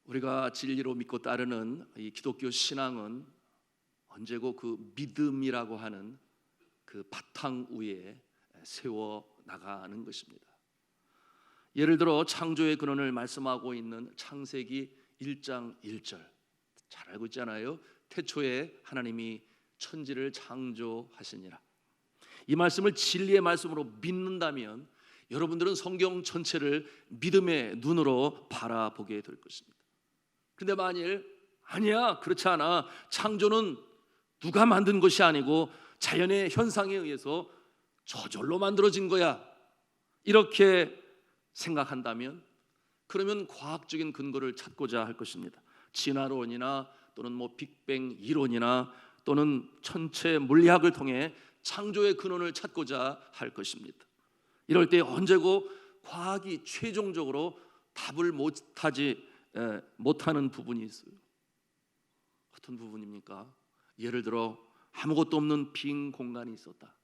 우리가 진리로 믿고 따르는 이 기독교 신앙은 언제고 그 믿음이라고 하는 그 바탕 위에 세워 나가는 것입니다. 예를 들어 창조의 근원을 말씀하고 있는 창세기 1장 1절 잘 알고 있잖아요. 태초에 하나님이 천지를 창조하시니라. 이 말씀을 진리의 말씀으로 믿는다면 여러분들은 성경 전체를 믿음의 눈으로 바라보게 될 것입니다. 근데 만일 아니야, 그렇지 않아, 창조는 누가 만든 것이 아니고 자연의 현상에 의해서 저절로 만들어진 거야, 이렇게 생각한다면 그러면 과학적인 근거를 찾고자 할 것입니다. 진화론이나 또는 빅뱅 이론이나 또는 천체 물리학을 통해 창조의 근원을 찾고자 할 것입니다. 이럴 때 언제고 과학이 최종적으로 답을 못하는 부분이 있어요. 어떤 부분입니까? 예를 들어 아무것도 없는 빈 공간이 있었다.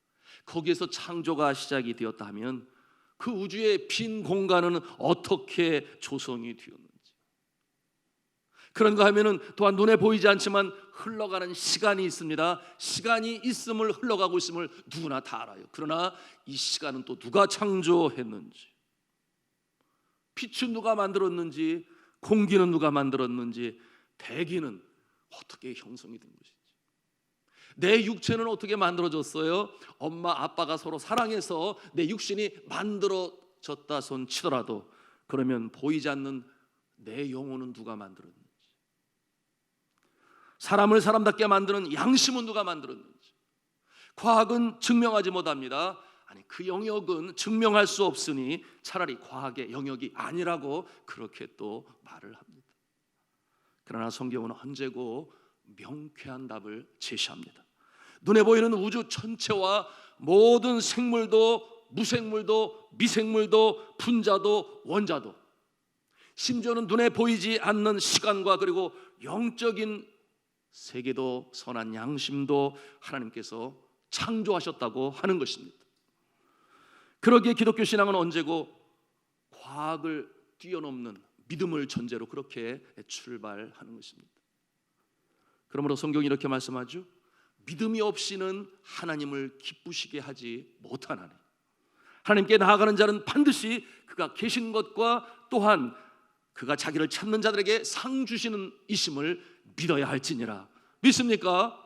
거기에서 창조가 시작이 되었다 하면 그 우주의 빈 공간은 어떻게 조성이 되었는지, 그런가 하면은 또한 눈에 보이지 않지만 흘러가는 시간이 있습니다. 시간이 있음을, 흘러가고 있음을 누구나 다 알아요. 그러나 이 시간은 또 누가 창조했는지, 빛은 누가 만들었는지, 공기는 누가 만들었는지, 대기는 어떻게 형성이 된 것인지, 내 육체는 어떻게 만들어졌어요? 엄마 아빠가 서로 사랑해서 내 육신이 만들어졌다 손 치더라도 그러면 보이지 않는 내 영혼은 누가 만들었는지, 사람을 사람답게 만드는 양심은 누가 만들었는지, 과학은 증명하지 못합니다. 아니, 그 영역은 증명할 수 없으니 차라리 과학의 영역이 아니라고 그렇게 또 말을 합니다. 그러나 성경은 언제고 명쾌한 답을 제시합니다. 눈에 보이는 우주 전체와 모든 생물도 무생물도 미생물도 분자도 원자도, 심지어는 눈에 보이지 않는 시간과 그리고 영적인 세계도 선한 양심도 하나님께서 창조하셨다고 하는 것입니다. 그러기에 기독교 신앙은 언제고 과학을 뛰어넘는 믿음을 전제로 그렇게 출발하는 것입니다. 그러므로 성경이 이렇게 말씀하죠. 믿음이 없이는 하나님을 기쁘시게 하지 못하나니, 하나님께 나아가는 자는 반드시 그가 계신 것과 또한 그가 자기를 찾는 자들에게 상 주시는 이심을 믿어야 할지니라. 믿습니까?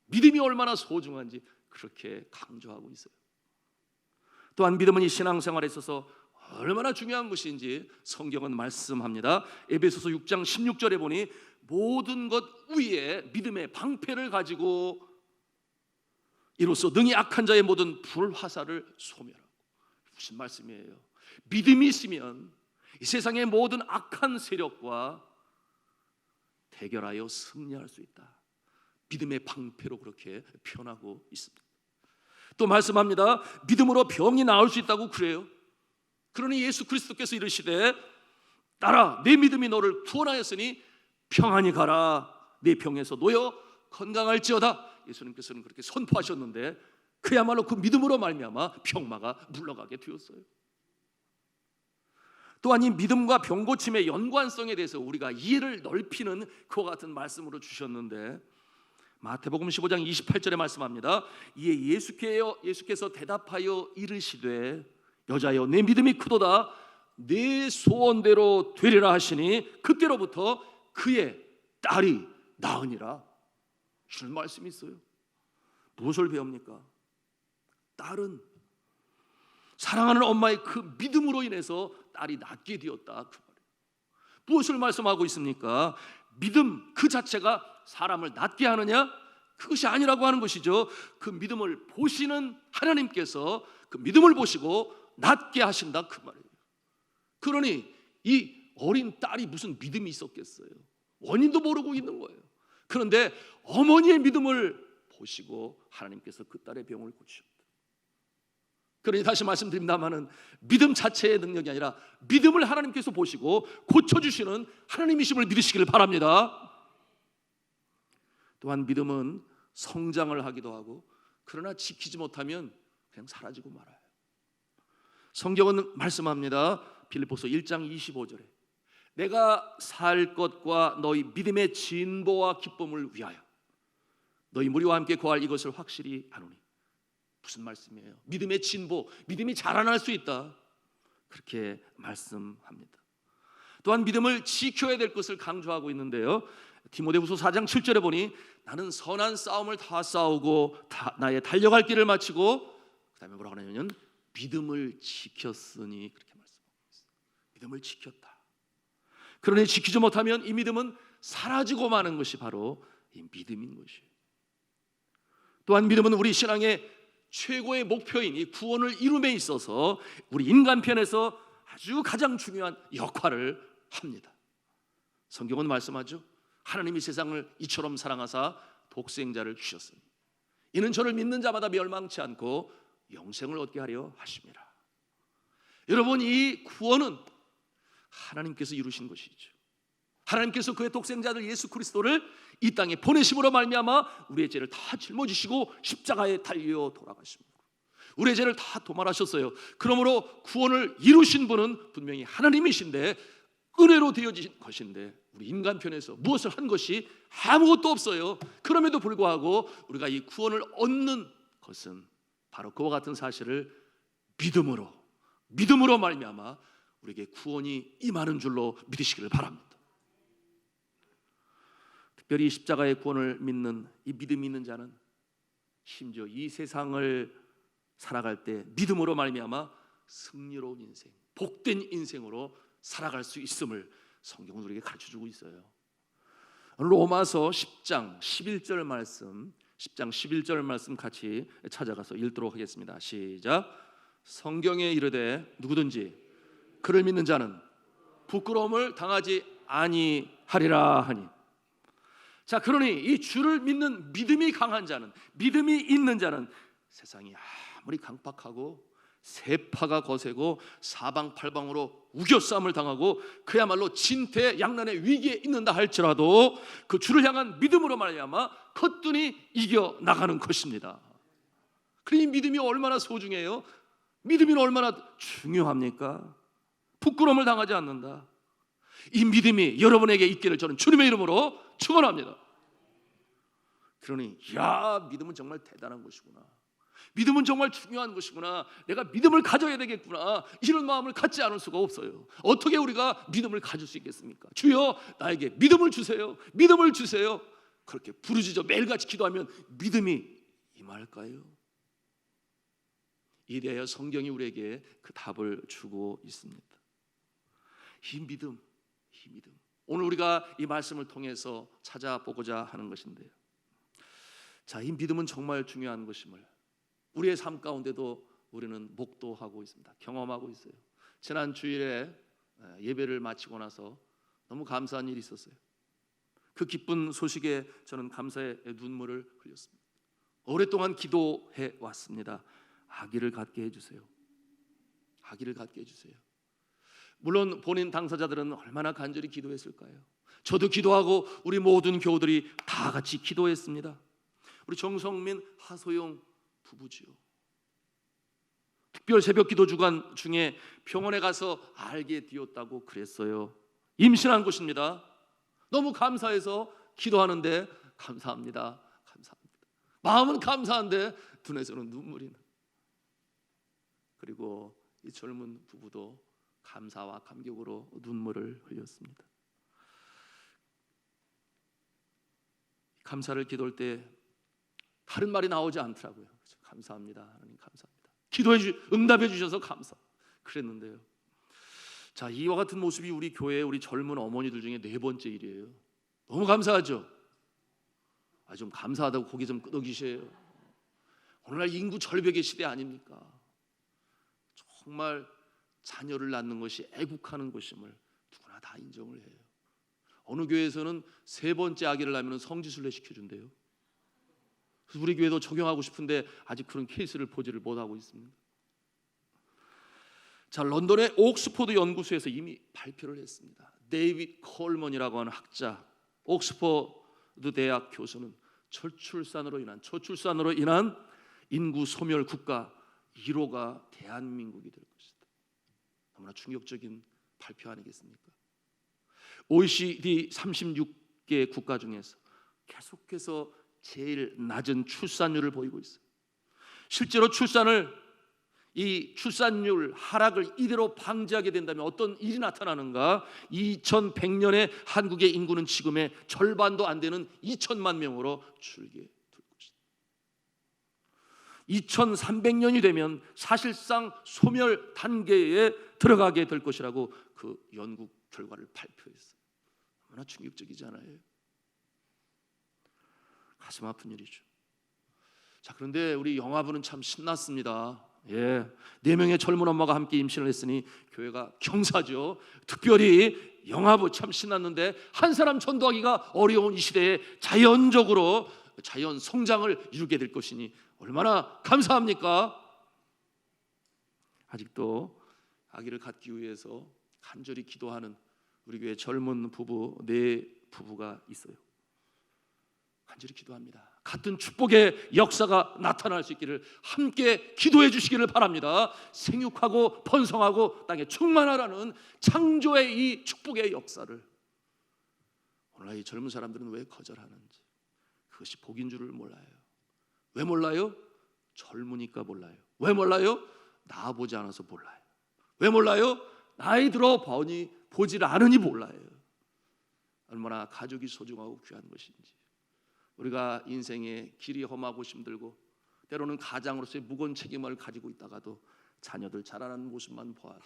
믿음이 얼마나 소중한지 그렇게 강조하고 있어요. 또한 믿음은 이 신앙생활에 있어서 얼마나 중요한 것인지 성경은 말씀합니다. 에베소서 6장 16절에 보니 모든 것 위에 믿음의 방패를 가지고 이로써 능히 악한 자의 모든 불화살을 소멸하고. 무슨 말씀이에요? 믿음이 있으면 이 세상의 모든 악한 세력과 대결하여 승리할 수 있다. 믿음의 방패로 그렇게 표현하고 있습니다. 또 말씀합니다. 믿음으로 병이 나을 수 있다고 그래요. 그러니 예수 그리스도께서 이르시되 따라 내 믿음이 너를 구원하였으니 평안히 가라, 내 병에서 놓여 건강할지어다. 예수님께서는 그렇게 선포하셨는데 그야말로 그 믿음으로 말미암아 병마가 물러가게 되었어요. 또한 이 믿음과 병고침의 연관성에 대해서 우리가 이해를 넓히는 그와 같은 말씀으로 주셨는데, 마태복음 15장 28절에 말씀합니다. 이에 예수께서 대답하여 이르시되 여자여 내 믿음이 크도다, 내 소원대로 되리라 하시니 그때로부터 그의 딸이 나으니라. 이런 말씀이 있어요. 무엇을 배웁니까? 딸은 사랑하는 엄마의 그 믿음으로 인해서 딸이 낫게 되었다, 그 말이에요. 무엇을 말씀하고 있습니까? 믿음 그 자체가 사람을 낫게 하느냐? 그것이 아니라고 하는 것이죠. 그 믿음을 보시는 하나님께서 그 믿음을 보시고 낫게 하신다, 그 말이에요. 그러니 이 어린 딸이 무슨 믿음이 있었겠어요? 원인도 모르고 있는 거예요. 그런데 어머니의 믿음을 보시고 하나님께서 그 딸의 병을 고치셨다. 그러니 다시 말씀드립니다마는 믿음 자체의 능력이 아니라 믿음을 하나님께서 보시고 고쳐주시는 하나님이심을 믿으시기를 바랍니다. 또한 믿음은 성장을 하기도 하고 그러나 지키지 못하면 그냥 사라지고 말아요. 성경은 말씀합니다. 빌립보서 1장 25절에 내가 살 것과 너희 믿음의 진보와 기쁨을 위하여 너희 무리와 함께 거할 이것을 확실히 아노니. 무슨 말씀이에요? 믿음의 진보, 믿음이 자라날 수 있다, 그렇게 말씀합니다. 또한 믿음을 지켜야 될 것을 강조하고 있는데요, 디모데후서 4장 7절에 보니 나는 선한 싸움을 다 싸우고 나의 달려갈 길을 마치고, 그 다음에 뭐라고 하냐면 믿음을 지켰으니, 그렇게 말씀하고 있어요. 믿음을 지켰다. 그러니 지키지 못하면 이 믿음은 사라지고 마는 것이 바로 이 믿음인 것이에요. 또한 믿음은 우리 신앙의 최고의 목표인 이 구원을 이룸에 있어서 우리 인간편에서 아주 가장 중요한 역할을 합니다. 성경은 말씀하죠. 하나님이 세상을 이처럼 사랑하사 독생자를 주셨으니 이는 저를 믿는 자마다 멸망치 않고 영생을 얻게 하려 하심이라. 여러분, 이 구원은 하나님께서 이루신 것이죠. 하나님께서 그의 독생자들 예수 그리스도를 이 땅에 보내심으로 말미암아 우리의 죄를 다 짊어지시고 십자가에 달려 돌아가십니다. 우리의 죄를 다 도말하셨어요. 그러므로 구원을 이루신 분은 분명히 하나님이신데 은혜로 되어진 것인데 우리 인간편에서 무엇을 한 것이 아무것도 없어요. 그럼에도 불구하고 우리가 이 구원을 얻는 것은 바로 그와 같은 사실을 믿음으로 말미암아 우리에게 구원이 임하는 줄로 믿으시기를 바랍니다. 특별히 십자가의 구원을 믿는 이 믿음이 있는 자는 심지어 이 세상을 살아갈 때 믿음으로 말미암아 승리로운 인생, 복된 인생으로 살아갈 수 있음을 성경은 우리에게 가르쳐주고 있어요. 로마서 10장 11절 말씀, 10장 11절 말씀 같이 찾아가서 읽도록 하겠습니다. 시작. 성경에 이르되 누구든지 그를 믿는 자는 부끄러움을 당하지 아니하리라 하니. 자, 그러니 이 주를 믿는 믿음이 강한 자는, 믿음이 있는 자는 세상이 아무리 강팍하고 세파가 거세고 사방팔방으로 우겨싸움을 당하고 그야말로 진퇴양난의 위기에 있는다 할지라도 그 주를 향한 믿음으로 말미암아 거뜬히 이겨나가는 것입니다. 그러니 믿음이 얼마나 소중해요? 믿음이 얼마나 중요합니까? 부끄러움을 당하지 않는다. 이 믿음이 여러분에게 있기를 저는 주님의 이름으로 축원합니다. 그러니 믿음은 정말 대단한 것이구나, 믿음은 정말 중요한 것이구나, 내가 믿음을 가져야 되겠구나, 이런 마음을 갖지 않을 수가 없어요. 어떻게 우리가 믿음을 가질 수 있겠습니까? 주여 나에게 믿음을 주세요, 믿음을 주세요. 그렇게 부르짖어 매일같이 기도하면 믿음이 임할까요? 이에 대하여 성경이 우리에게 그 답을 주고 있습니다. 이 믿음, 오늘 우리가 이 말씀을 통해서 찾아보고자 하는 것인데요, 자, 이 믿음은 정말 중요한 것임을 우리의 삶 가운데도 우리는 목도하고 있습니다. 경험하고 있어요. 지난 주일에 예배를 마치고 나서 너무 감사한 일이 있었어요. 그 기쁜 소식에 저는 감사의 눈물을 흘렸습니다. 오랫동안 기도해 왔습니다. 아기를 갖게 해주세요. 아기를 갖게 해주세요. 물론 본인 당사자들은 얼마나 간절히 기도했을까요? 저도 기도하고 우리 모든 교우들이 다 같이 기도했습니다. 우리 정성민, 하소영 부부지요. 특별 새벽 기도 주간 중에 병원에 가서 알게 되었다고 그랬어요. 임신한 것입니다. 너무 감사해서 기도하는데 감사합니다. 마음은 감사한데 눈에서는 눈물이 나. 그리고 이 젊은 부부도 감사와 감격으로 눈물을 흘렸습니다. 감사를 기도할 때 다른 말이 나오지 않더라고요. 감사합니다. 하나님 감사합니다. 응답해 주셔서 감사. 그랬는데요. 자, 이와 같은 모습이 우리 교회 우리 젊은 어머니들 중에 4번째 일이에요. 너무 감사하죠. 좀 감사하다고 고개 좀 끄덕이세요. 오늘날 인구 절벽의 시대 아닙니까? 정말 자녀를 낳는 것이 애국하는 것임을 누구나 다 인정을 해요. 어느 교회에서는 3번째 아기를 낳으면 성지순례 시켜준대요. 그래서 우리 교회도 적용하고 싶은데 아직 그런 케이스를 보지를 못하고 있습니다. 자, 런던의 옥스포드 연구소에서 이미 발표를 했습니다. 데이빗 콜먼이라고 하는 학자, 옥스포드 대학 교수는 저출산으로 인한 인구 소멸 국가 1호가 대한민국이 될 것이다. 너무나 충격적인 발표 아니겠습니까? OECD 36개 국가 중에서 계속해서 제일 낮은 출산율을 보이고 있어요. 실제로 이 출산율 하락을 이대로 방지하게 된다면 어떤 일이 나타나는가? 2100년에 한국의 인구는 지금의 절반도 안 되는 2천만 명으로 줄게 될 것이다. 2300년이 되면 사실상 소멸 단계에 들어가게 될 것이라고 그 연구 결과를 발표했어요. 얼마나 충격적이지 않아요? 가슴 아픈 일이죠. 자, 그런데 우리 영화부는 참 신났습니다. 예, 4명의 젊은 엄마가 함께 임신을 했으니 교회가 경사죠. 특별히 영화부 참 신났는데 한 사람 전도하기가 어려운 이 시대에 자연적으로 자연 성장을 이루게 될 것이니 얼마나 감사합니까? 아직도 아기를 갖기 위해서 간절히 기도하는 우리 교회 젊은 부부 4부부가 있어요. 간절히 기도합니다. 같은 축복의 역사가 나타날 수 있기를 함께 기도해 주시기를 바랍니다. 생육하고 번성하고 땅에 충만하라는 창조의 이 축복의 역사를 오늘날 이 젊은 사람들은 왜 거절하는지, 그것이 복인 줄을 몰라요. 왜 몰라요? 젊으니까 몰라요. 왜 몰라요? 낳아보지 않아서 몰라요. 왜 몰라요? 나이 들어 보지를 않으니 몰라요. 얼마나 가족이 소중하고 귀한 것인지. 우리가 인생의 길이 험하고 힘들고 때로는 가장으로서의 무거운 책임을 가지고 있다가도 자녀들 자라나는 모습만 보아도,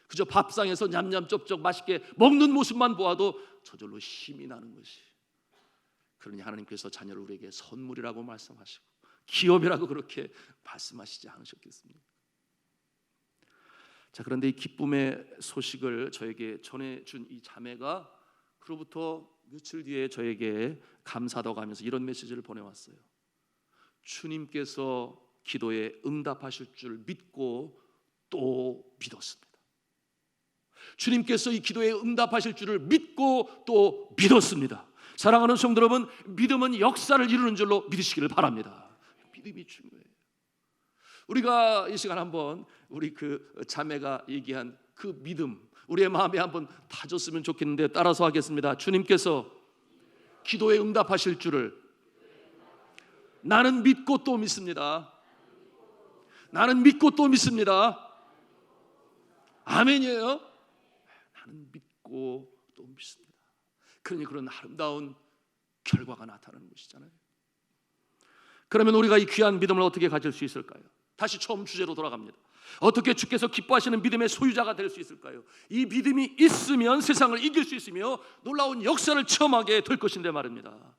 그저 밥상에서 냠냠쩝쩝 맛있게 먹는 모습만 보아도 저절로 힘이 나는 것이, 그러니 하나님께서 자녀를 우리에게 선물이라고 말씀하시고 기업이라고 그렇게 말씀하시지 않으셨겠습니까? 자, 그런데 이 기쁨의 소식을 저에게 전해준 이 자매가 그로부터 며칠 뒤에 저에게 감사하다고 하면서 이런 메시지를 보내왔어요. 주님께서 기도에 응답하실 줄 믿고 또 믿었습니다. 주님께서 이 기도에 응답하실 줄을 믿고 또 믿었습니다. 사랑하는 성도 여러분, 믿음은 역사를 이루는 줄로 믿으시기를 바랍니다. 믿음이 중요해요. 우리가 이 시간 한번 우리 그 자매가 얘기한 그 믿음, 우리의 마음에 한번 다졌으면 좋겠는데 따라서 하겠습니다. 주님께서 기도에 응답하실 줄을 나는 믿고 또 믿습니다. 나는 믿고 또 믿습니다. 아멘이에요. 나는 믿고 또 믿습니다. 그러니 그런 아름다운 결과가 나타나는 것이잖아요. 그러면 우리가 이 귀한 믿음을 어떻게 가질 수 있을까요? 다시 처음 주제로 돌아갑니다. 어떻게 주께서 기뻐하시는 믿음의 소유자가 될 수 있을까요? 이 믿음이 있으면 세상을 이길 수 있으며 놀라운 역사를 체험하게 될 것인데 말입니다.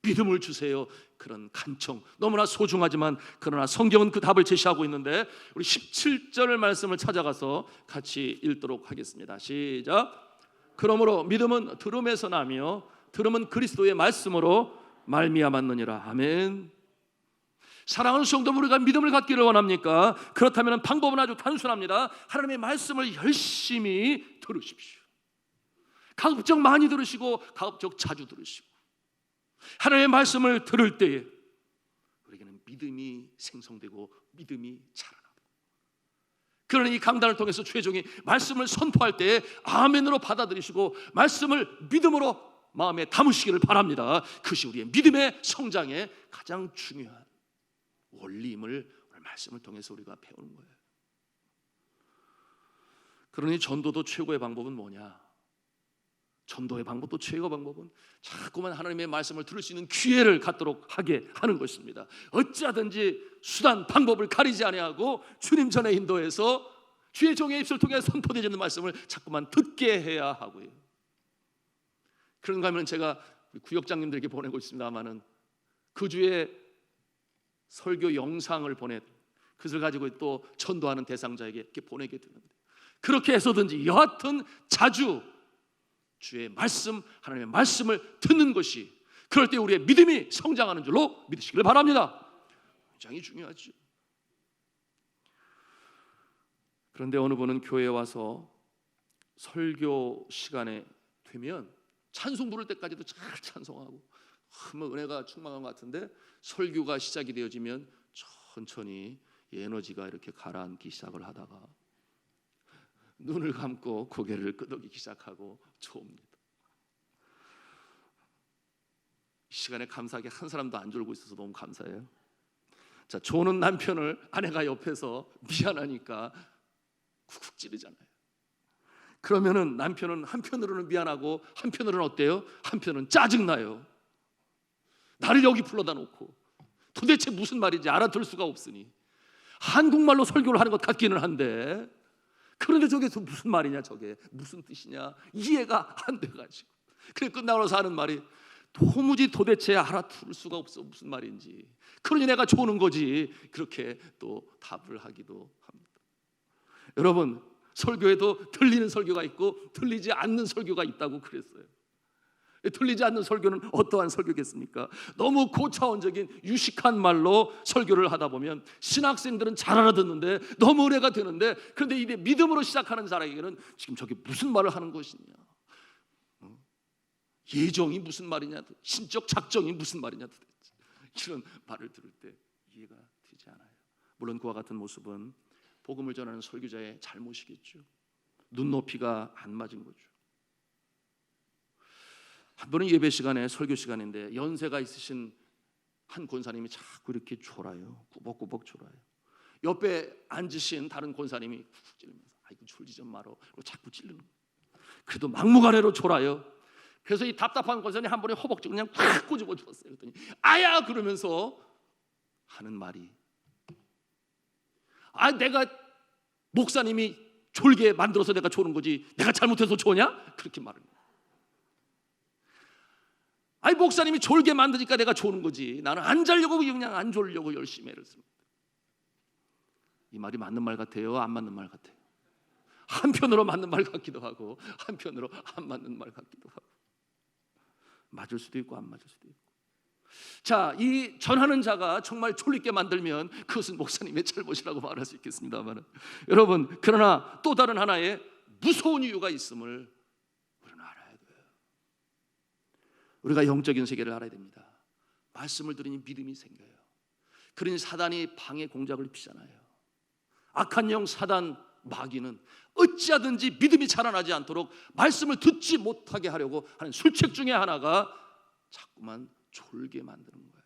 믿음을 주세요. 그런 간청 너무나 소중하지만 그러나 성경은 그 답을 제시하고 있는데 우리 17절 말씀을 찾아가서 같이 읽도록 하겠습니다. 시작. 그러므로 믿음은 들음에서 나며 들음은 그리스도의 말씀으로 말미암았느니라. 아멘. 사랑하는 성도, 우리가 믿음을 갖기를 원합니까? 그렇다면 방법은 아주 단순합니다. 하나님의 말씀을 열심히 들으십시오. 가급적 많이 들으시고 가급적 자주 들으시고, 하나님의 말씀을 들을 때에 우리에게는 믿음이 생성되고 믿음이 자라납니다. 그러니 이 강단을 통해서 최종이 말씀을 선포할 때에 아멘으로 받아들이시고 말씀을 믿음으로 마음에 담으시기를 바랍니다. 그것이 우리의 믿음의 성장의 가장 중요한 원리임을 오늘 말씀을 통해서 우리가 배우는 거예요. 그러니 전도도 최고의 방법은 뭐냐? 전도의 방법도 최고 방법은 자꾸만 하나님의 말씀을 들을 수 있는 기회를 갖도록 하게 하는 것입니다. 어찌하든지 수단 방법을 가리지 아니하고 주님 전에 인도해서 주의 종의 입술을 통해 선포되지 않는 말씀을 자꾸만 듣게 해야 하고요. 그런가 하면 제가 구역장님들에게 보내고 있습니다만은 그 주에 설교 영상을 그것을 가지고 또 전도하는 대상자에게 이렇게 보내게 되는데, 그렇게 해서든지 여하튼 자주 주의 말씀, 하나님의 말씀을 듣는 것이, 그럴 때 우리의 믿음이 성장하는 줄로 믿으시기를 바랍니다. 굉장히 중요하죠. 그런데 어느 분은 교회에 와서 설교 시간에 되면 찬송 부를 때까지도 잘 찬송하고 너무 은혜가 충만한 것 같은데 설교가 시작이 되어지면 천천히 에너지가 이렇게 가라앉기 시작을 하다가 눈을 감고 고개를 끄덕이기 시작하고 좋습니다. 이 시간에 감사하게 한 사람도 안 졸고 있어서 너무 감사해요. 자, 조는 남편을 아내가 옆에서 미안하니까 쿡쿡 찌르잖아요. 그러면은 남편은 한편으로는 미안하고 한편으로는 어때요? 한편은 짜증나요. 나를 여기 불러다 놓고 도대체 무슨 말인지 알아들 수가 없으니 한국말로 설교를 하는 것 같기는 한데 그런데 저게 무슨 말이냐, 저게 무슨 뜻이냐 이해가 안 돼가지고 그래 끝나고 나서 하는 말이 도무지 도대체 알아들을 수가 없어 무슨 말인지. 그러니 내가 조는 거지. 그렇게 또 답을 하기도 합니다. 여러분, 설교에도 들리는 설교가 있고 들리지 않는 설교가 있다고 그랬어요. 들리지 않는 설교는 어떠한 설교겠습니까? 너무 고차원적인 유식한 말로 설교를 하다 보면 신학생들은 잘 알아듣는데 너무 은혜가 되는데, 그런데 이제 믿음으로 시작하는 사람에게는 지금 저게 무슨 말을 하는 것이냐, 예정이 무슨 말이냐, 신적 작정이 무슨 말이냐, 이런 말을 들을 때 이해가 되지 않아요. 물론 그와 같은 모습은 복음을 전하는 설교자의 잘못이겠죠. 눈높이가 안 맞은 거죠. 한 번은 예배 시간에, 설교 시간인데 연세가 있으신 한 권사님이 자꾸 이렇게 졸아요. 꾸벅꾸벅 졸아요. 옆에 앉으신 다른 권사님이 쿡쿡 찌르면서 아이고 졸지 좀 말어, 그리고 자꾸 찌르는 거예요. 그래도 막무가내로 졸아요. 그래서 이 답답한 권사님 한 번에 허벅지 그냥 확 꼬집어 주었어요. 그랬더니 아야 그러면서 하는 말이, 내가 목사님이 졸게 만들어서 내가 조는 거지 내가 잘못해서 조냐? 그렇게 말을 해요. 목사님이 졸게 만드니까 내가 조는 거지 나는 안 자려고 그냥 안 졸려고 열심히 애를 씁니다. 이 말이 맞는 말 같아요? 안 맞는 말 같아요? 한편으로 맞는 말 같기도 하고 한편으로 안 맞는 말 같기도 하고, 맞을 수도 있고 안 맞을 수도 있고. 자, 이 전하는 자가 정말 졸리게 만들면 그것은 목사님의 잘못이라고 말할 수 있겠습니다만, 여러분, 그러나 또 다른 하나의 무서운 이유가 있음을 우리는 알아야 돼요. 우리가 영적인 세계를 알아야 됩니다. 말씀을 들으니 믿음이 생겨요. 그러니 사단이 방해 공작을 피잖아요. 악한 영 사단 마귀는 어찌하든지 믿음이 자라나지 않도록 말씀을 듣지 못하게 하려고 하는 술책 중에 하나가 자꾸만 졸게 만드는 거예요.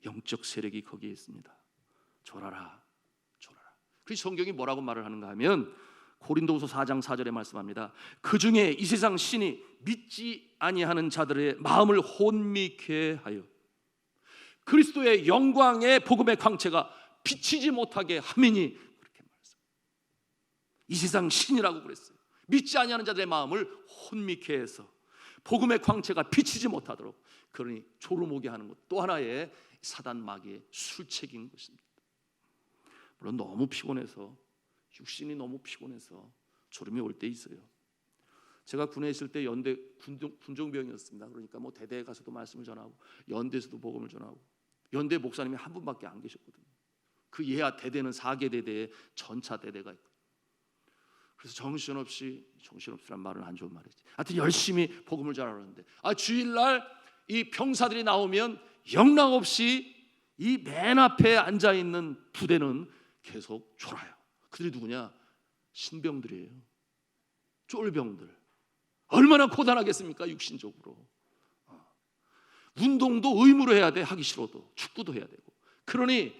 영적 세력이 거기에 있습니다. 졸아라, 졸아라. 그 성경이 뭐라고 말을 하는가 하면 고린도후서 4장 4절에 말씀합니다. 그 중에 이 세상 신이 믿지 아니하는 자들의 마음을 혼미케 하여 그리스도의 영광의 복음의 광채가 비치지 못하게 함이니, 그렇게 말했어요. 이 세상 신이라고 그랬어요. 믿지 아니하는 자들의 마음을 혼미케 해서 복음의 광채가 비치지 못하도록, 그러니 졸음오게 하는 것 또 하나의 사단 마귀의 술책인 것입니다. 물론 너무 피곤해서, 육신이 너무 피곤해서 졸음이 올 때 있어요. 제가 군에 있을 때 연대 군종병이었습니다. 그러니까 뭐 대대에 가서도 말씀을 전하고 연대에서도 복음을 전하고, 연대 목사님이 한 분밖에 안 계셨거든요. 그 예하 대대는 4개 대대에 전차 대대가 있고, 그래서 정신없이란 말은 안 좋은 말이지. 하여튼 열심히 복음을 전하는데 주일날 이 병사들이 나오면 영락없이 이 맨 앞에 앉아 있는 부대는 계속 졸아요. 그들이 누구냐? 신병들이에요. 쫄병들. 얼마나 고단하겠습니까? 육신적으로. 운동도 의무로 해야 돼. 하기 싫어도. 축구도 해야 되고. 그러니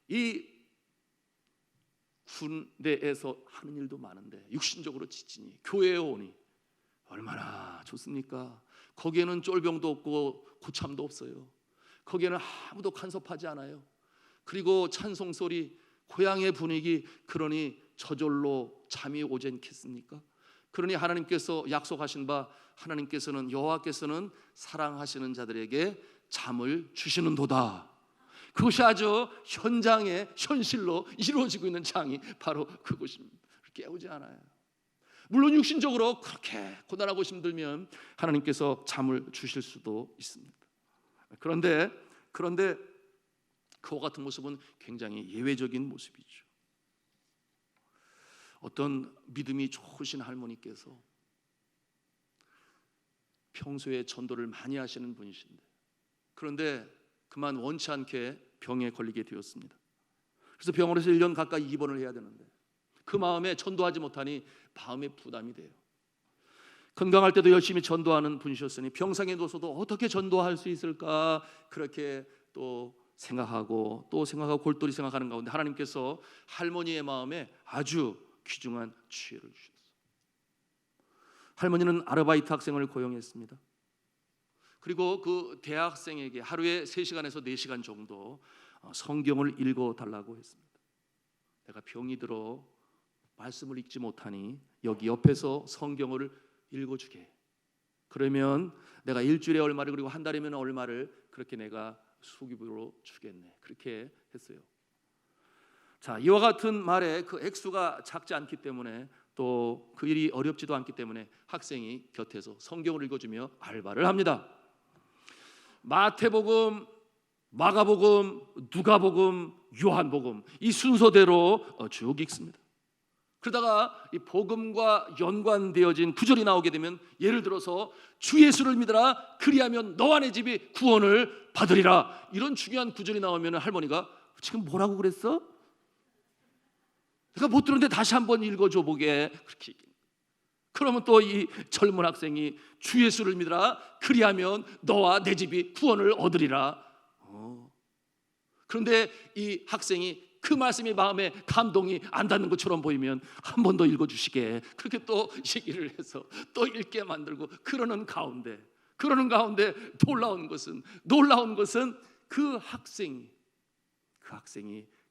이 군대에서 하는 일도 많은데 육신적으로 지치니 교회에 오니 얼마나 좋습니까? 거기에는 쫄병도 없고 고참도 없어요. 거기에는 아무도 간섭하지 않아요. 그리고 찬송 소리, 고향의 분위기, 그러니 저절로 잠이 오지 않겠습니까? 그러니 하나님께서 약속하신 바, 하나님께서는, 여호와께서는 사랑하시는 자들에게 잠을 주시는도다. 그것이 아주 현장에 현실로 이루어지고 있는 장이 바로 그것입니다. 깨우지 않아요. 물론 육신적으로 그렇게 고단하고 힘들면 하나님께서 잠을 주실 수도 있습니다. 그런데 그와 같은 모습은 굉장히 예외적인 모습이죠. 어떤 믿음이 좋으신 할머니께서 평소에 전도를 많이 하시는 분이신데, 그런데 그만 원치 않게 병에 걸리게 되었습니다. 그래서 병원에서 1년 가까이 입원을 해야 되는데 그 마음에 전도하지 못하니 마음에 부담이 돼요. 건강할 때도 열심히 전도하는 분이셨으니 병상에 누워서도 어떻게 전도할 수 있을까 그렇게 또 생각하고 골똘히 생각하는 가운데 하나님께서 할머니의 마음에 아주 귀중한 지혜를 주셨어요. 할머니는 아르바이트 학생을 고용했습니다. 그리고 그 대학생에게 하루에 3시간에서 4시간 정도 성경을 읽어달라고 했습니다. 내가 병이 들어 말씀을 읽지 못하니 여기 옆에서 성경을 읽어주게. 그러면 내가 일주일에 얼마를, 그리고 한 달이면 얼마를 그렇게 내가 수기부로 주겠네. 그렇게 했어요. 자, 이와 같은 말에 그 액수가 작지 않기 때문에 또 그 일이 어렵지도 않기 때문에 학생이 곁에서 성경을 읽어주며 알바를 합니다. 마태복음, 마가복음, 누가복음, 요한복음 이 순서대로 쭉 읽습니다. 그러다가 이 복음과 연관되어진 구절이 나오게 되면, 예를 들어서 주 예수를 믿어라 그리하면 너와 내 집이 구원을 받으리라, 이런 중요한 구절이 나오면 할머니가 지금 뭐라고 그랬어? 내가 못 들었는데 다시 한번 읽어줘 보게. 그렇게 얘기해요. 그러면 또 이 젊은 학생이 주 예수를 믿어라 그리하면 너와 내 집이 구원을 얻으리라. 그런데 이 학생이 그 말씀이 마음에 감동이 안 닿는 것처럼 보이면 한 번 더 읽어주시게, 그렇게 또 얘기를 해서 또 읽게 만들고, 그러는 가운데 놀라운 것은 그 학생이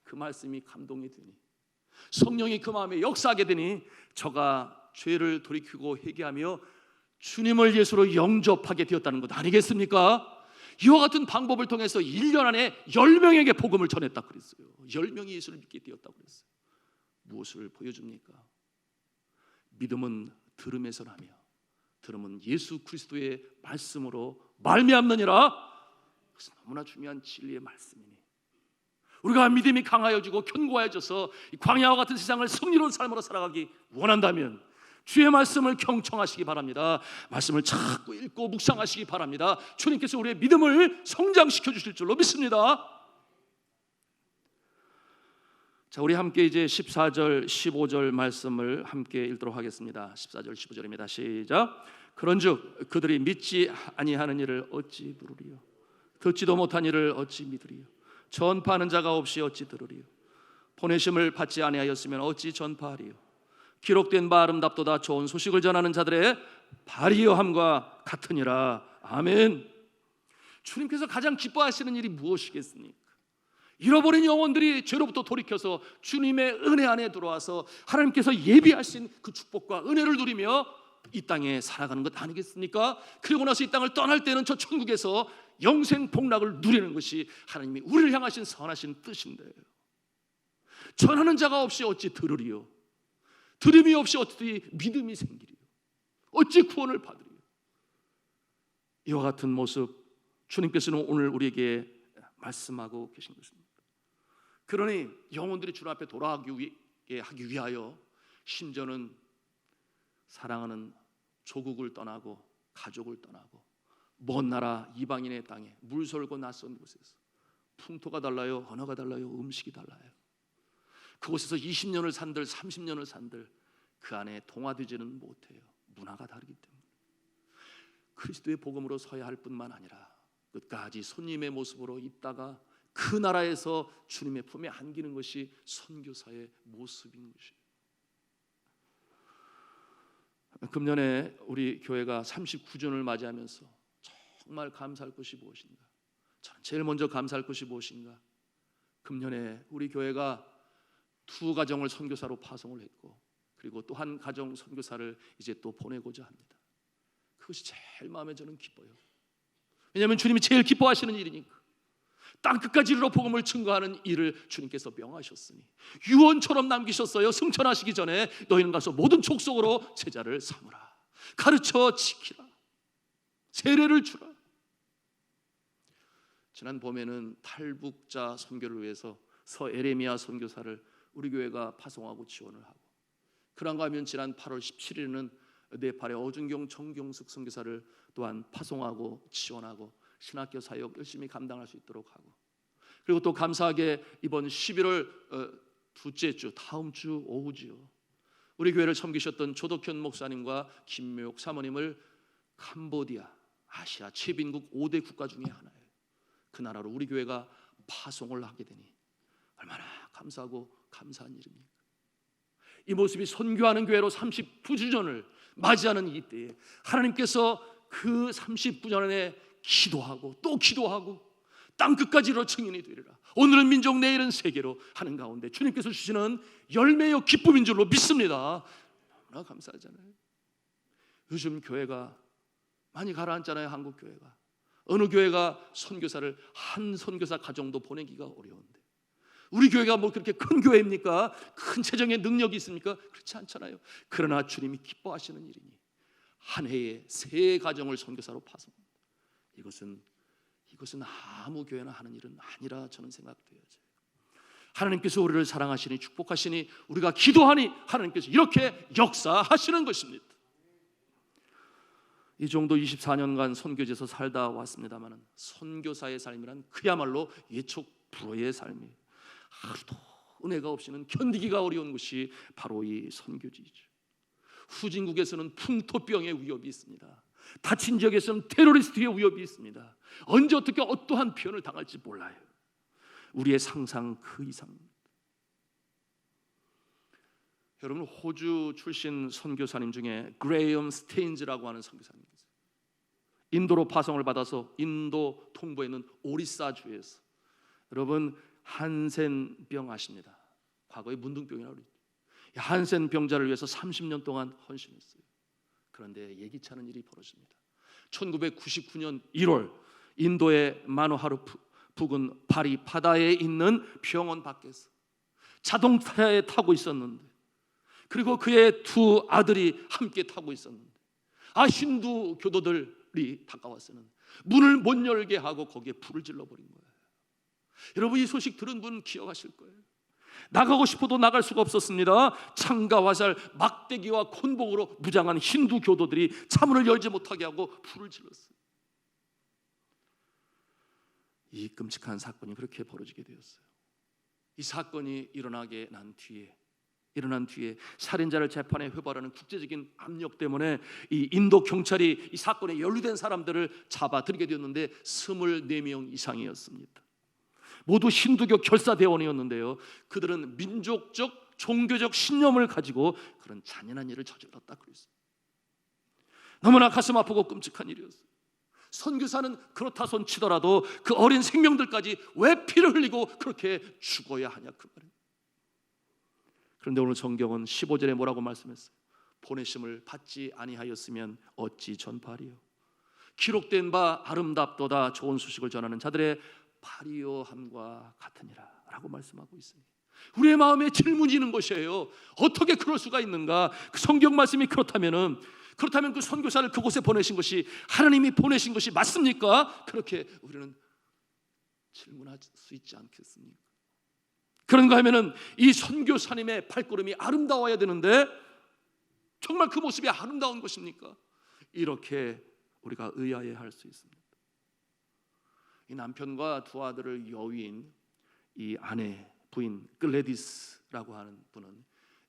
그 말씀이 감동이 되니, 성령이 그 마음에 역사하게 되니 저가 죄를 돌이키고 회개하며 주님을 예수로 영접하게 되었다는 것 아니겠습니까? 이와 같은 방법을 통해서 1년 안에 10명에게 복음을 전했다 그랬어요. 10명이 예수를 믿게 되었다고 그랬어요. 무엇을 보여줍니까? 믿음은 들음에서 나며 들음은 예수 그리스도의 말씀으로 말미암느니라. 그것은 너무나 중요한 진리의 말씀이니 우리가 믿음이 강하여지고 견고해져서 이 광야와 같은 세상을 승리로운 삶으로 살아가기 원한다면 주의 말씀을 경청하시기 바랍니다. 말씀을 자꾸 읽고 묵상하시기 바랍니다. 주님께서 우리의 믿음을 성장시켜 주실 줄로 믿습니다. 자, 우리 함께 이제 14절 15절 말씀을 함께 읽도록 하겠습니다. 14절 15절입니다. 시작. 그런즉 그들이 믿지 아니하는 일을 어찌 부르리요? 듣지도 못한 일을 어찌 믿으리요? 전파하는 자가 없이 어찌 들으리요? 보내심을 받지 아니하였으면 어찌 전파하리요? 기록된 바 아름답도다 좋은 소식을 전하는 자들의 발이여함과 같으니라. 아멘. 주님께서 가장 기뻐하시는 일이 무엇이겠습니까? 잃어버린 영혼들이 죄로부터 돌이켜서 주님의 은혜 안에 들어와서 하나님께서 예비하신 그 축복과 은혜를 누리며 이 땅에 살아가는 것 아니겠습니까? 그리고 나서 이 땅을 떠날 때는 저 천국에서 영생 복락을 누리는 것이 하나님이 우리를 향하신 선하신 뜻인데요. 전하는 자가 없이 어찌 들으리요? 들음이 없이 어찌 믿음이 생기리요? 어찌 구원을 받으리요? 이와 같은 모습 주님께서는 오늘 우리에게 말씀하고 계신 것입니다. 그러니 영혼들이 주님 앞에 돌아가기 위하여 심지어는 사랑하는 조국을 떠나고 가족을 떠나고 먼 나라 이방인의 땅에 물설고 낯선 곳에서 풍토가 달라요, 언어가 달라요, 음식이 달라요. 그곳에서 20년을 산들 30년을 산들 그 안에 동화되지는 못해요. 문화가 다르기 때문에 그리스도의 복음으로 서야 할 뿐만 아니라 끝까지 손님의 모습으로 있다가 그 나라에서 주님의 품에 안기는 것이 선교사의 모습인 것이에요. 금년에 우리 교회가 39주년을 맞이하면서 정말 감사할 것이 무엇인가? 저는 제일 먼저 감사할 것이 무엇인가? 금년에 우리 교회가 2가정을 선교사로 파송을 했고, 그리고 또 한 가정 선교사를 이제 또 보내고자 합니다. 그것이 제일 마음에 저는 기뻐요. 왜냐하면 주님이 제일 기뻐하시는 일이니까. 땅 끝까지 이르러 복음을 증거하는 일을 주님께서 명하셨으니 유언처럼 남기셨어요. 승천하시기 전에 너희는 가서 모든 족속으로 제자를 삼으라, 가르쳐 지키라, 세례를 주라. 지난 봄에는 탈북자 선교를 위해서 서에레미야 선교사를 우리 교회가 파송하고 지원을 하고, 그런가 하면 지난 8월 17일에는 네팔의 어준경 정경숙 선교사를 또한 파송하고 지원하고 신학교 사역 열심히 감당할 수 있도록 하고, 그리고 또 감사하게 이번 11월 둘째 주, 다음 주 오후지요, 우리 교회를 섬기셨던 조덕현 목사님과 김묘옥 사모님을 캄보디아, 아시아 최빈국 5대 국가 중에 하나예요. 그 나라로 우리 교회가 파송을 하게 되니 얼마나 감사하고 감사한 일입니까? 이 모습이 선교하는 교회로 39주년을 맞이하는 이때에 하나님께서 그 39주년에 기도하고 또 기도하고 땅끝까지 이르러 증인이 되리라, 오늘은 민족 내일은 세계로 하는 가운데 주님께서 주시는 열매요 기쁨인 줄로 믿습니다. 너무나 감사하잖아요. 요즘 교회가 많이 가라앉잖아요. 한국 교회가, 어느 교회가 선교사를 한 선교사 가정도 보내기가 어려운데, 우리 교회가 뭐 그렇게 큰 교회입니까? 큰 재정의 능력이 있습니까? 그렇지 않잖아요. 그러나 주님이 기뻐하시는 일이니 한 해에 3가정을 선교사로 파송합니다. 이것은 아무 교회나 하는 일은 아니라 저는 생각돼요. 하나님께서 우리를 사랑하시니 축복하시니 우리가 기도하니 하나님께서 이렇게 역사하시는 것입니다. 이 정도 24년간 선교지에서 살다 왔습니다만 선교사의 삶이란 그야말로 예촉 불허의 삶이에요. 하루도 은혜가 없이는 견디기가 어려운 것이 바로 이 선교지이죠. 후진국에서는 풍토병의 위협이 있습니다. 다친 지역에서는 테러리스트의 위협이 있습니다. 언제 어떻게 어떠한 표현을 당할지 몰라요. 우리의 상상 그 이상입니다. 여러분, 호주 출신 선교사님 중에 그레이엄 스테인즈라고 하는 선교사님이 있어요. 인도로 파송을 받아서 인도 동부에 있는 오리사주에서, 여러분 한센병 아십니다. 과거에 문둥병이라고 그러죠. 한센 병자를 위해서 30년 동안 헌신했어요. 그런데 예기치 않은 일이 벌어집니다. 1999년 1월 인도의 마노하루 부근 바리파다에 있는 병원 밖에서 자동차에 타고 있었는데, 그리고 그의 2 아들이 함께 타고 있었는데, 힌두 교도들이 다가왔으면 문을 못 열게 하고 거기에 불을 질러버린 거예요. 여러분, 이 소식 들은 분 기억하실 거예요. 나가고 싶어도 나갈 수가 없었습니다. 창과 화살, 막대기와 곤봉으로 무장한 힌두 교도들이 차문을 열지 못하게 하고 불을 질렀어요. 이 끔찍한 사건이 그렇게 벌어지게 되었어요. 이 사건이 일어난 뒤에 살인자를 재판에 회부하라는 국제적인 압력 때문에 이 인도 경찰이 이 사건에 연루된 사람들을 잡아들이게 되었는데 24명 이상이었습니다. 모두 힌두교 결사대원이었는데요, 그들은 민족적 종교적 신념을 가지고 그런 잔인한 일을 저질렀다 그랬어요. 너무나 가슴 아프고 끔찍한 일이었어요. 선교사는 그렇다 손 치더라도 그 어린 생명들까지 왜 피를 흘리고 그렇게 죽어야 하냐 그 말이에요. 그런데 오늘 성경은 15절에 뭐라고 말씀했어요? 보내심을 받지 아니하였으면 어찌 전파하리요. 기록된 바 아름답도다 좋은 소식을 전하는 자들의 파리요함과 같으니라 라고 말씀하고 있습니다. 우리의 마음에 질문이 있는 것이에요. 어떻게 그럴 수가 있는가? 그 성경 말씀이 그렇다면 그 선교사를 그곳에 보내신 것이 하나님이 보내신 것이 맞습니까? 그렇게 우리는 질문할 수 있지 않겠습니까? 그런가 하면은 이 선교사님의 발걸음이 아름다워야 되는데 정말 그 모습이 아름다운 것입니까? 이렇게 우리가 의아해할 수 있습니다. 이 남편과 2 아들을 여위인 이 아내 부인 글래디스라고 하는 분은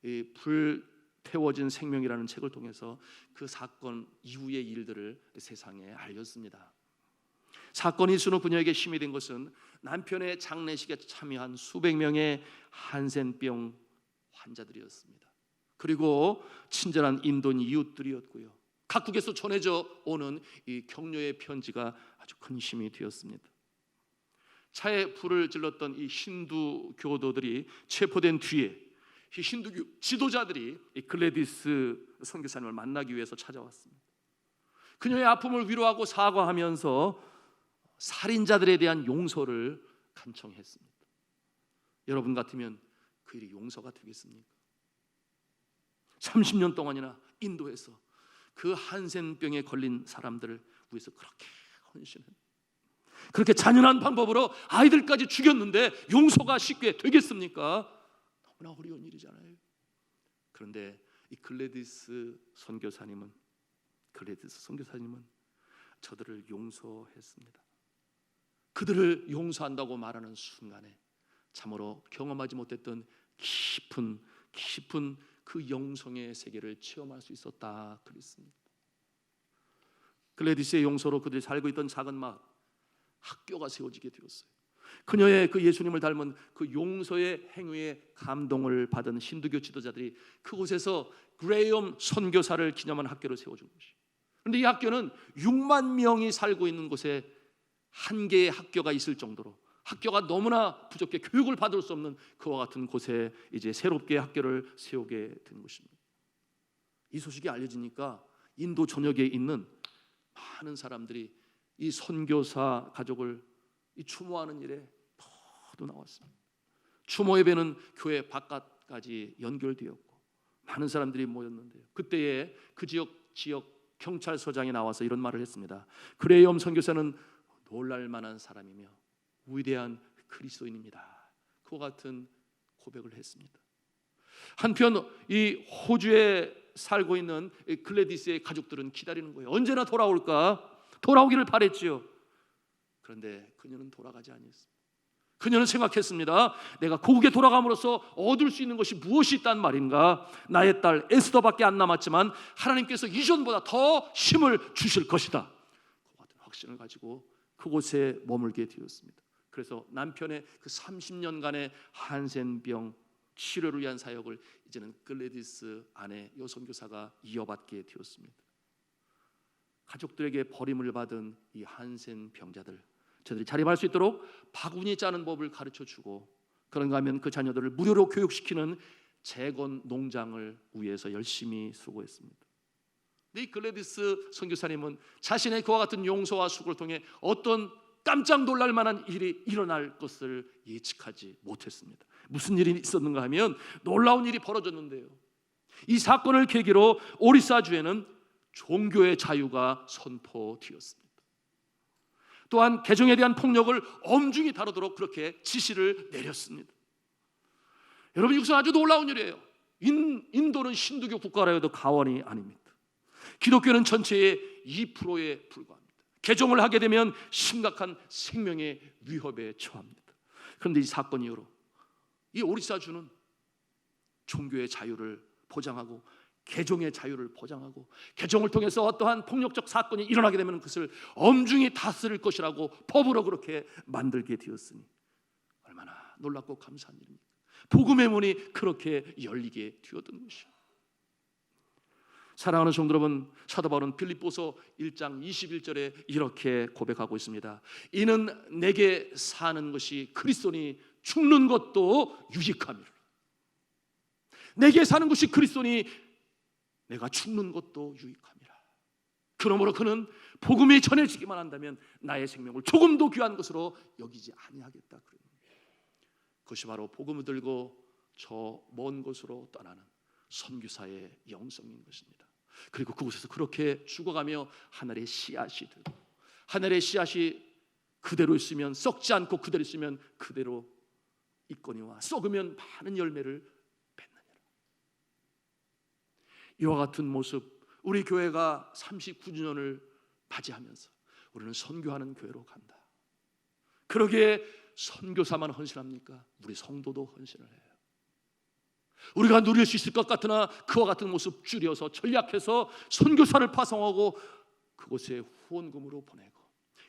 이 불태워진 생명이라는 책을 통해서 그 사건 이후의 일들을 세상에 알렸습니다. 사건이 있은 그녀에게 힘이 된 것은 남편의 장례식에 참여한 수백 명의 한센병 환자들이었습니다. 그리고 친절한 인도인 이웃들이었고요, 각국에서 전해져 오는 이 격려의 편지가 아주 큰 힘이 되었습니다. 차에 불을 질렀던 이 힌두 교도들이 체포된 뒤에 이 힌두교 지도자들이 이 글래디스 선교사님을 만나기 위해서 찾아왔습니다. 그녀의 아픔을 위로하고 사과하면서 살인자들에 대한 용서를 간청했습니다. 여러분 같으면 그 일이 용서가 되겠습니까? 30년 동안이나 인도에서 그 한센병에 걸린 사람들을 위해서 그렇게 헌신했습니다. 그렇게 잔인한 방법으로 아이들까지 죽였는데 용서가 쉽게 되겠습니까? 너무나 어려운 일이잖아요. 그런데 이 글래디스 선교사님은 저들을 용서했습니다. 그들을 용서한다고 말하는 순간에 참으로 경험하지 못했던 깊은 그 영성의 세계를 체험할 수 있었다 그랬습니다. 글래디스의 용서로 그들이 살고 있던 작은 마을, 학교가 세워지게 되었어요. 그녀의 그 예수님을 닮은 그 용서의 행위에 감동을 받은 힌두교 지도자들이 그곳에서 그레이엄 선교사를 기념한 학교를 세워준 것이에요. 그런데 이 학교는 6만 명이 살고 있는 곳에 한 개의 학교가 있을 정도로 학교가 너무나 부족해 교육을 받을 수 없는 그와 같은 곳에 이제 새롭게 학교를 세우게 된 것입니다. 이 소식이 알려지니까 인도 전역에 있는 많은 사람들이 이 선교사 가족을 이 추모하는 일에 모두 나왔습니다. 추모 예배는 교회 바깥까지 연결되었고 많은 사람들이 모였는데요. 그때에 그 지역 경찰서장이 나와서 이런 말을 했습니다. 그레이엄 선교사는 놀랄 만한 사람이며 위대한 그리스도인입니다. 그와 같은 고백을 했습니다. 한편 이 호주에 살고 있는 글래디스의 가족들은 기다리는 거예요. 언제나 돌아올까? 돌아오기를 바랬지요. 그런데 그녀는 돌아가지 아니했습니다. 그녀는 생각했습니다. 내가 고국에 돌아감으로써 얻을 수 있는 것이 무엇이 있단 말인가? 나의 딸 에스더밖에 안 남았지만 하나님께서 이전보다 더 힘을 주실 것이다. 그 같은 확신을 가지고 그곳에 머물게 되었습니다. 그래서 남편의 그 30년간의 한센병 치료를 위한 사역을 이제는 글래디스 아내 여선교사가 이어받게 되었습니다. 가족들에게 버림을 받은 이 한센 병자들, 저들이 자립할 수 있도록 바구니 짜는 법을 가르쳐주고, 그런가 하면 그 자녀들을 무료로 교육시키는 재건 농장을 위해서 열심히 수고했습니다. 이 글래디스 선교사님은 자신의 그와 같은 용서와 수고를 통해 어떤 깜짝 놀랄 만한 일이 일어날 것을 예측하지 못했습니다. 무슨 일이 있었는가 하면 놀라운 일이 벌어졌는데요. 이 사건을 계기로 오리사주에는 종교의 자유가 선포되었습니다. 또한 개종에 대한 폭력을 엄중히 다루도록 그렇게 지시를 내렸습니다. 여러분, 이것은 아주 놀라운 일이에요. 인도는 힌두교 국가라 해도 과언이 아닙니다. 기독교는 전체의 2%에 불과합니다. 개종을 하게 되면 심각한 생명의 위협에 처합니다. 그런데 이 사건 이후로 이 오리사주는 종교의 자유를 보장하고 개종의 자유를 보장하고 개종을 통해서 어떠한 폭력적 사건이 일어나게 되면 그것을 엄중히 다스릴 것이라고 법으로 그렇게 만들게 되었으니 얼마나 놀랍고 감사한 일입니까? 복음의 문이 그렇게 열리게 되었던 것이죠. 사랑하는 성도 여러분, 사도 바울은 빌립보서 1장 21절에 이렇게 고백하고 있습니다. 이는 내게 사는 것이 그리스도니 죽는 것도 유익함이라. 내게 사는 것이 그리스도니 내가 죽는 것도 유익함이라. 그러므로 그는 복음이 전해지기만 한다면 나의 생명을 조금도 귀한 것으로 여기지 아니하겠다. 그것이 바로 복음을 들고 저 먼 곳으로 떠나는 선교사의 영성인 것입니다. 그리고 그곳에서 그렇게 죽어가며 하늘의 씨앗이 되고, 하늘의 씨앗이 그대로 있으면 썩지 않고 그대로 있으면 그대로 있거니와 썩으면 많은 열매를 맺느니라. 이와 같은 모습, 우리 교회가 39주년을 맞이하면서 우리는 선교하는 교회로 간다. 그러기에 선교사만 헌신합니까? 우리 성도도 헌신을 해요. 우리가 누릴 수 있을 것 같으나 그와 같은 모습 줄여서 전략해서 선교사를 파송하고 그곳에 후원금으로 보내고,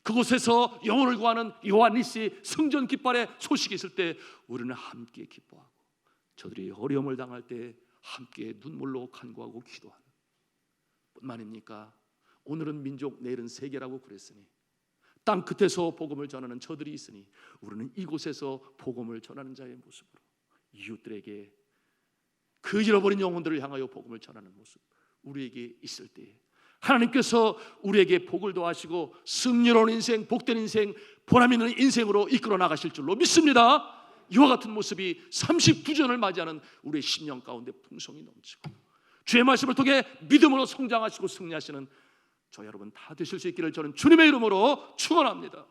그곳에서 영혼을 구하는 요한니시 성전 깃발의 소식이 있을 때 우리는 함께 기뻐하고, 저들이 어려움을 당할 때 함께 눈물로 간구하고 기도하는 뿐만입니까? 오늘은 민족, 내일은 세계라고 그랬으니 땅 끝에서 복음을 전하는 저들이 있으니 우리는 이곳에서 복음을 전하는 자의 모습으로 이웃들에게 그 잃어버린 영혼들을 향하여 복음을 전하는 모습 우리에게 있을 때에 하나님께서 우리에게 복을 더하시고 승리로운 인생, 복된 인생, 보람 있는 인생으로 이끌어 나가실 줄로 믿습니다. 이와 같은 모습이 39주년을 맞이하는 우리의 심령 가운데 풍성이 넘치고 주의 말씀을 통해 믿음으로 성장하시고 승리하시는 저 여러분 다 되실 수 있기를 저는 주님의 이름으로 축원합니다.